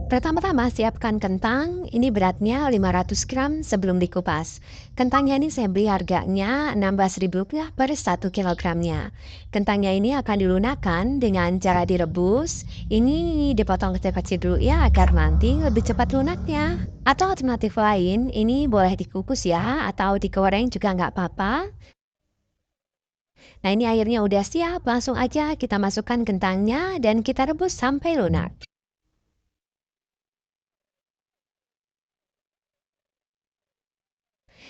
Pertama-tama siapkan kentang, ini beratnya 500 gram sebelum dikupas. Kentangnya ini saya beli harganya Rp16.000 per 1 kilogramnya. Kentangnya ini akan dilunakkan dengan cara direbus. Ini dipotong kecil-kecil dulu ya agar nanti lebih cepat lunaknya. Atau alternatif lain, ini boleh dikukus ya atau digoreng juga nggak apa-apa. Nah ini airnya udah siap, langsung aja kita masukkan kentangnya dan kita rebus sampai lunak.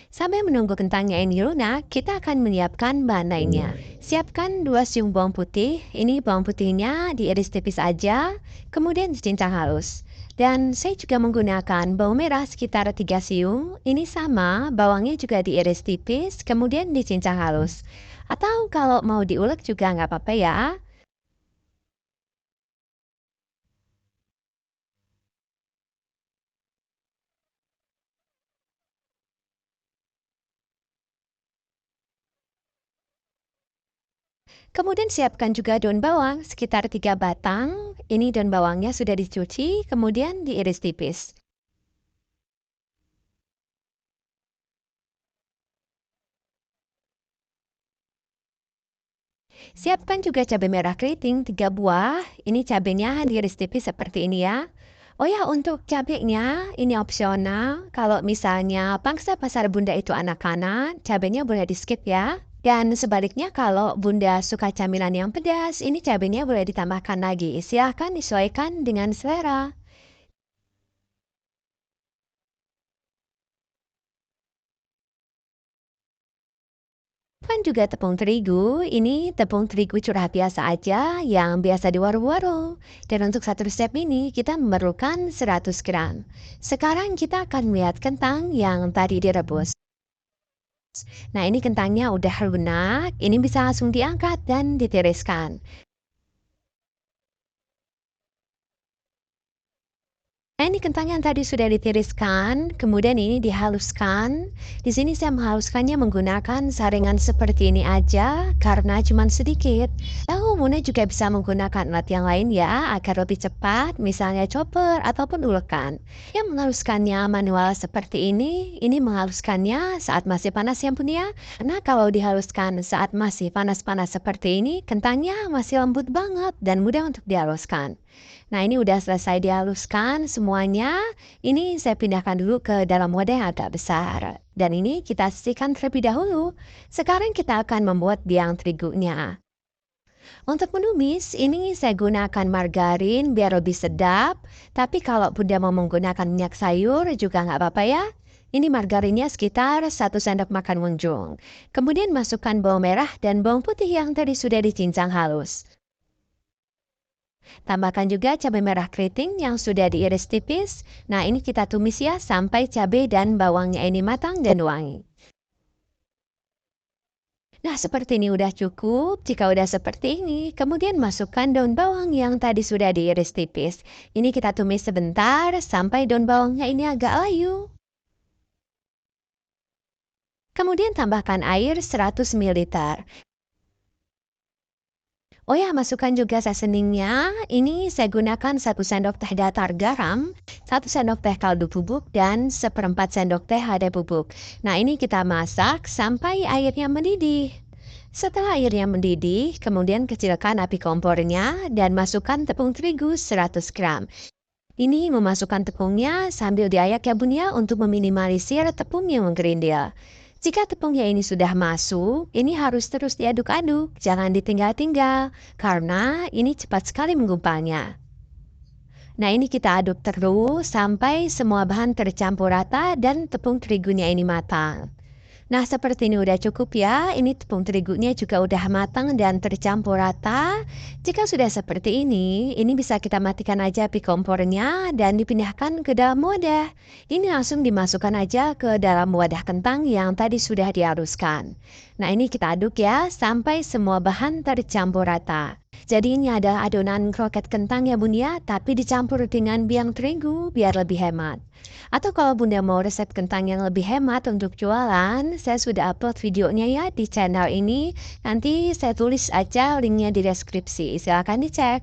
Sambil menunggu kentangnya ini lunak, kita akan menyiapkan bahan lainnya. Siapkan 2 siung bawang putih, ini bawang putihnya diiris tipis aja, kemudian dicincang halus. Dan saya juga menggunakan bawang merah sekitar 3 siung, ini sama, bawangnya juga diiris tipis, kemudian dicincang halus. Atau kalau mau diulek juga nggak apa-apa ya. Kemudian siapkan juga daun bawang sekitar 3 batang. Ini daun bawangnya sudah dicuci, kemudian diiris tipis. Siapkan juga cabai merah keriting 3 buah. Ini cabenya diiris tipis seperti ini ya. Oh ya, untuk cabenya ini opsional. Kalau misalnya pangsa pasar Bunda itu anak-anak, cabenya boleh di-skip ya. Dan sebaliknya kalau Bunda suka camilan yang pedas, ini cabenya boleh ditambahkan lagi. Silahkan disesuaikan dengan selera. Kan juga tepung terigu, ini tepung terigu curah biasa aja yang biasa di warung-warung. Dan untuk satu resep ini kita memerlukan 100 gram. Sekarang kita akan melihat kentang yang tadi direbus. Nah ini kentangnya udah lunak, ini bisa langsung diangkat dan ditiriskan. Nah, ini kentang yang tadi sudah ditiriskan, kemudian ini dihaluskan. Di sini saya menghaluskannya menggunakan saringan seperti ini aja karena cuma sedikit. Tahu Muna juga bisa menggunakan alat yang lain ya agar lebih cepat, misalnya chopper ataupun ulekan. Yang menghaluskannya manual seperti ini menghaluskannya saat masih panas ya Bun ya. Karena kalau dihaluskan saat masih panas-panas seperti ini, kentangnya masih lembut banget dan mudah untuk dihaluskan. Nah, ini udah selesai dihaluskan semuanya. Ini saya pindahkan dulu ke dalam wadah yang agak besar. Dan ini kita sisihkan terlebih dahulu. Sekarang kita akan membuat biang terigunya. Untuk menumis, ini saya gunakan margarin biar lebih sedap. Tapi kalau Bunda mau menggunakan minyak sayur juga nggak apa-apa ya. Ini margarinnya sekitar 1 sendok makan menjung. Kemudian masukkan bawang merah dan bawang putih yang tadi sudah dicincang halus. Tambahkan juga cabai merah keriting yang sudah diiris tipis. Nah, ini kita tumis ya sampai cabai dan bawangnya ini matang dan wangi. Nah, seperti ini udah cukup. Jika udah seperti ini, kemudian masukkan daun bawang yang tadi sudah diiris tipis. Ini kita tumis sebentar sampai daun bawangnya ini agak layu. Kemudian tambahkan air 100 ml. Oh ya, masukkan juga seasoningnya. Ini saya gunakan 1 sendok teh datar garam, 1 sendok teh kaldu bubuk, dan 1/4 sendok teh lada bubuk. Nah, ini kita masak sampai airnya mendidih. Setelah airnya mendidih, kemudian kecilkan api kompornya dan masukkan tepung terigu 100 gram. Ini memasukkan tepungnya sambil diayak ya Bun ya untuk meminimalisir tepung yang menggerindil. Jika tepungnya ini sudah masuk, ini harus terus diaduk-aduk, jangan ditinggal-tinggal, karena ini cepat sekali menggumpalnya. Nah ini kita aduk terus sampai semua bahan tercampur rata dan tepung terigunya ini matang. Nah, seperti ini udah cukup ya. Ini tepung terigunya juga udah matang dan tercampur rata. Jika sudah seperti ini bisa kita matikan aja api kompornya dan dipindahkan ke dalam wadah. Ini langsung dimasukkan aja ke dalam wadah kentang yang tadi sudah dihaluskan. Nah, ini kita aduk ya sampai semua bahan tercampur rata. Jadi ini adalah adonan kroket kentang ya Bun ya, tapi dicampur dengan biang terigu biar lebih hemat. Atau kalau Bunda mau resep kentang yang lebih hemat untuk jualan, saya sudah upload videonya ya di channel ini. Nanti saya tulis aja linknya di deskripsi, silakan dicek.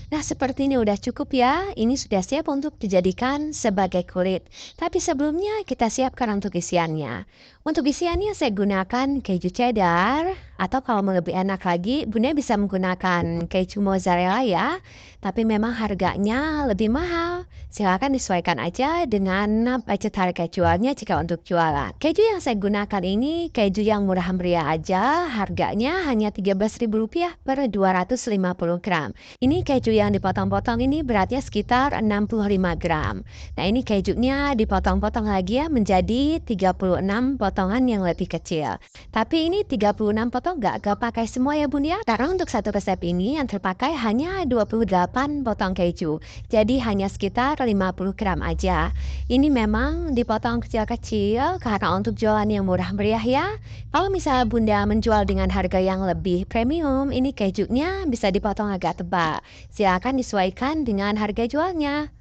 Nah, seperti ini udah cukup ya. Ini sudah siap untuk dijadikan sebagai kulit. Tapi sebelumnya kita siapkan untuk isiannya. Untuk isiannya saya gunakan keju cheddar, atau kalau mau lebih enak lagi, Bunda bisa menggunakan keju mozzarella ya. Tapi memang harganya lebih mahal. Silakan disesuaikan aja dengan budget harga jualnya jika untuk jualan. Keju yang saya gunakan ini keju yang murah meriah aja. Harganya hanya Rp13.000 per 250 gram. Ini keju yang dipotong-potong ini beratnya sekitar 65 gram. Nah, ini kejunya dipotong-potong lagi ya menjadi 36 potongan yang lebih kecil. Tapi ini 36 potong gak pakai semua ya Bun ya. Karena untuk satu resep ini yang terpakai hanya 28 potong keju. Jadi hanya sekitar 50 gram aja. Ini memang dipotong kecil-kecil karena untuk jualan yang murah meriah ya. Kalau misalnya Bunda menjual dengan harga yang lebih premium, ini kejunya bisa dipotong agak tebal. Silakan disesuaikan dengan harga jualnya.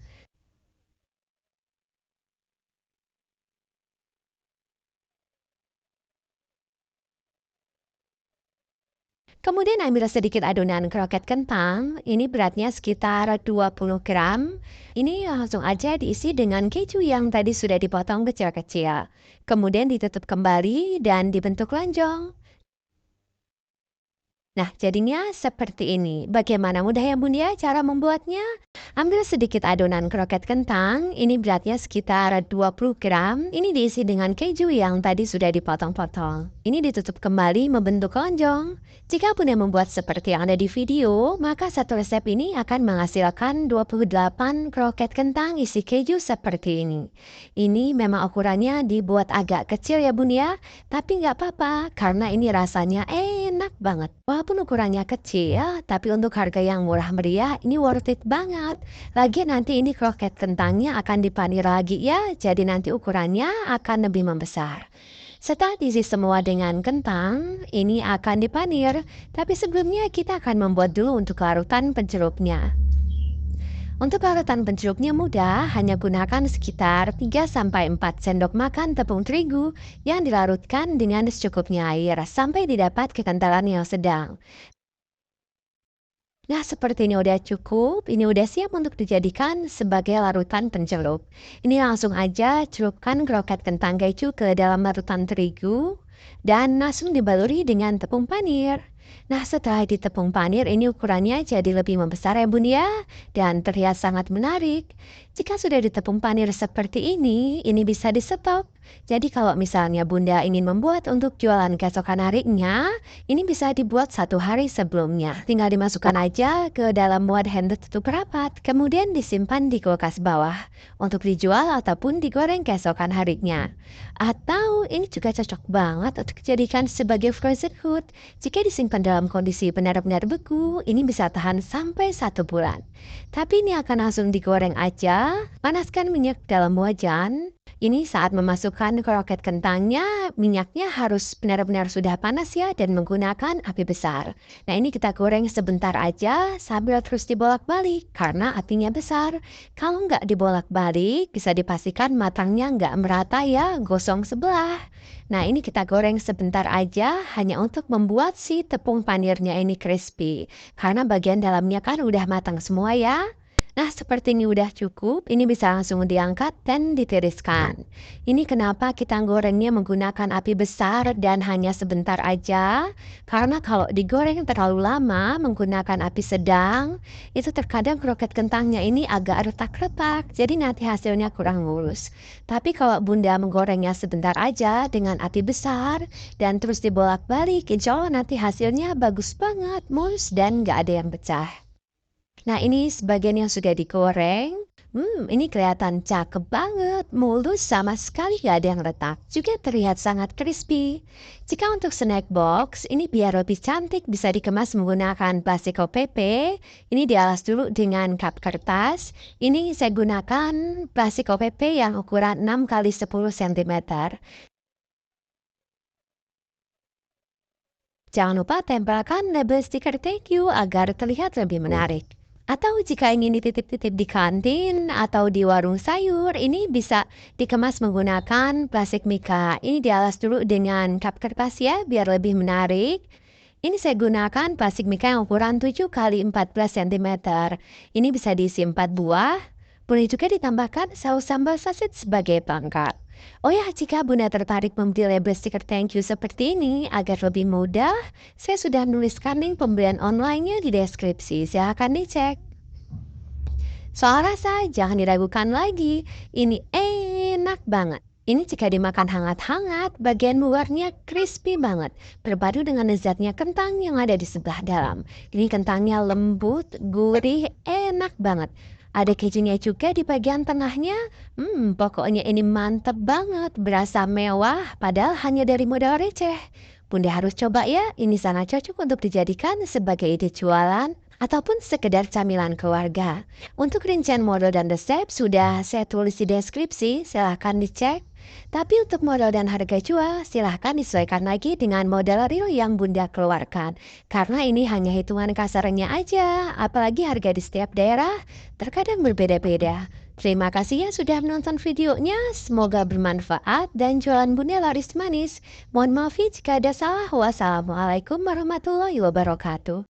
Kemudian ambil sedikit adonan kroket kentang, ini beratnya sekitar 20 gram. Ini langsung aja diisi dengan keju yang tadi sudah dipotong kecil-kecil. Kemudian ditutup kembali dan dibentuk lonjong. Nah, jadinya seperti ini. Bagaimana mudah ya Bun ya cara membuatnya? Ambil sedikit adonan kroket kentang, ini beratnya sekitar 20 gram. Ini diisi dengan keju yang tadi sudah dipotong-potong. Ini ditutup kembali membentuk lonjong. Jika Bunda membuat seperti yang ada di video, maka satu resep ini akan menghasilkan 28 kroket kentang isi keju seperti ini. Ini memang ukurannya dibuat agak kecil ya Bun ya, tapi nggak apa-apa karena ini rasanya enak banget. Walaupun ukurannya kecil, tapi untuk harga yang murah meriah ini worth it banget. Lagi nanti ini kroket kentangnya akan dipanir lagi ya, jadi nanti ukurannya akan lebih membesar. Setelah diisi semua dengan kentang, ini akan dipanir. Tapi sebelumnya kita akan membuat dulu untuk larutan pencerupnya. Untuk larutan pencerupnya mudah, hanya gunakan sekitar 3-4 sendok makan tepung terigu yang dilarutkan dengan secukupnya air sampai didapat kekentalan yang sedang. Nah, seperti ini udah cukup. Ini udah siap untuk dijadikan sebagai larutan pencelup. Ini langsung aja celupkan kroket kentang keju ke dalam larutan terigu dan langsung dibaluri dengan tepung panir. Nah, setelah ditepung panir, ini ukurannya jadi lebih membesar ya Bun ya, dan terlihat sangat menarik. Jika sudah ditepung panir seperti ini bisa di-stok. Jadi kalau misalnya Bunda ingin membuat untuk jualan keesokan harinya, ini bisa dibuat 1 hari sebelumnya. Tinggal dimasukkan aja ke dalam wadah yang tertutup rapat, kemudian disimpan di kulkas bawah untuk dijual ataupun digoreng keesokan harinya. Atau ini juga cocok banget untuk dijadikan sebagai frozen food. Jika disimpan dalam kondisi benar-benar beku, ini bisa tahan sampai 1 bulan. Tapi ini akan langsung digoreng aja. Panaskan minyak dalam wajan. Ini saat memasukkan kroket kentangnya, minyaknya harus benar-benar sudah panas ya dan menggunakan api besar. Nah, ini kita goreng sebentar aja sambil terus dibolak-balik karena apinya besar. Kalau nggak dibolak-balik, bisa dipastikan matangnya nggak merata ya, gosong sebelah. Nah, ini kita goreng sebentar aja hanya untuk membuat si tepung panirnya ini crispy. Karena bagian dalamnya kan udah matang semua ya. Nah, seperti ini udah cukup, ini bisa langsung diangkat dan ditiriskan. Ini kenapa kita gorengnya menggunakan api besar dan hanya sebentar aja? Karena kalau digoreng terlalu lama menggunakan api sedang, itu terkadang kroket kentangnya ini agak retak-retak, jadi nanti hasilnya kurang mulus. Tapi kalau Bunda menggorengnya sebentar aja dengan api besar dan terus dibolak-balik, insya Allah nanti hasilnya bagus banget, mulus dan nggak ada yang pecah. Nah, ini sebagian yang sudah digoreng. Ini kelihatan cakep banget, mulus sama sekali gak ada yang retak. Juga terlihat sangat crispy. Jika untuk snack box, ini biar lebih cantik bisa dikemas menggunakan plastik OPP. Ini dialas dulu dengan kap kertas. Ini saya gunakan plastik OPP yang ukuran 6 kali 10 cm. Jangan lupa tempelkan label stiker thank you agar terlihat lebih menarik. Atau jika ingin dititip-titip di kantin atau di warung sayur, ini bisa dikemas menggunakan plastik mika. Ini dialas dulu dengan kap kertas ya, biar lebih menarik. Ini saya gunakan plastik mika yang ukuran 7 kali 14 cm. Ini bisa diisi 4 buah. Boleh juga ditambahkan saus sambal saset sebagai pelengkap. Oh ya, jika Bunda tertarik membeli label stiker thank you seperti ini agar lebih mudah, saya sudah menuliskan link pembelian online-nya di deskripsi. Silahkan dicek. Soal rasa, jangan diragukan lagi. Ini enak banget. Ini jika dimakan hangat-hangat, bagian luarnya crispy banget. Berpadu dengan lezatnya kentang yang ada di sebelah dalam. Ini kentangnya lembut, gurih, enak banget. Ada kejunya juga di bagian tengahnya. Pokoknya ini mantep banget. Berasa mewah, padahal hanya dari modal receh. Bunda harus coba ya, ini sangat cocok untuk dijadikan sebagai ide jualan ataupun sekedar camilan keluarga. Untuk rincian model dan resep sudah saya tulis di deskripsi, silahkan dicek. Tapi untuk modal dan harga jual, silahkan disesuaikan lagi dengan modal real yang Bunda keluarkan. Karena ini hanya hitungan kasarnya aja, apalagi harga di setiap daerah terkadang berbeda-beda. Terima kasih ya sudah menonton videonya, semoga bermanfaat dan jualan Bunda laris manis. Mohon maaf jika ada salah. Wassalamualaikum warahmatullahi wabarakatuh.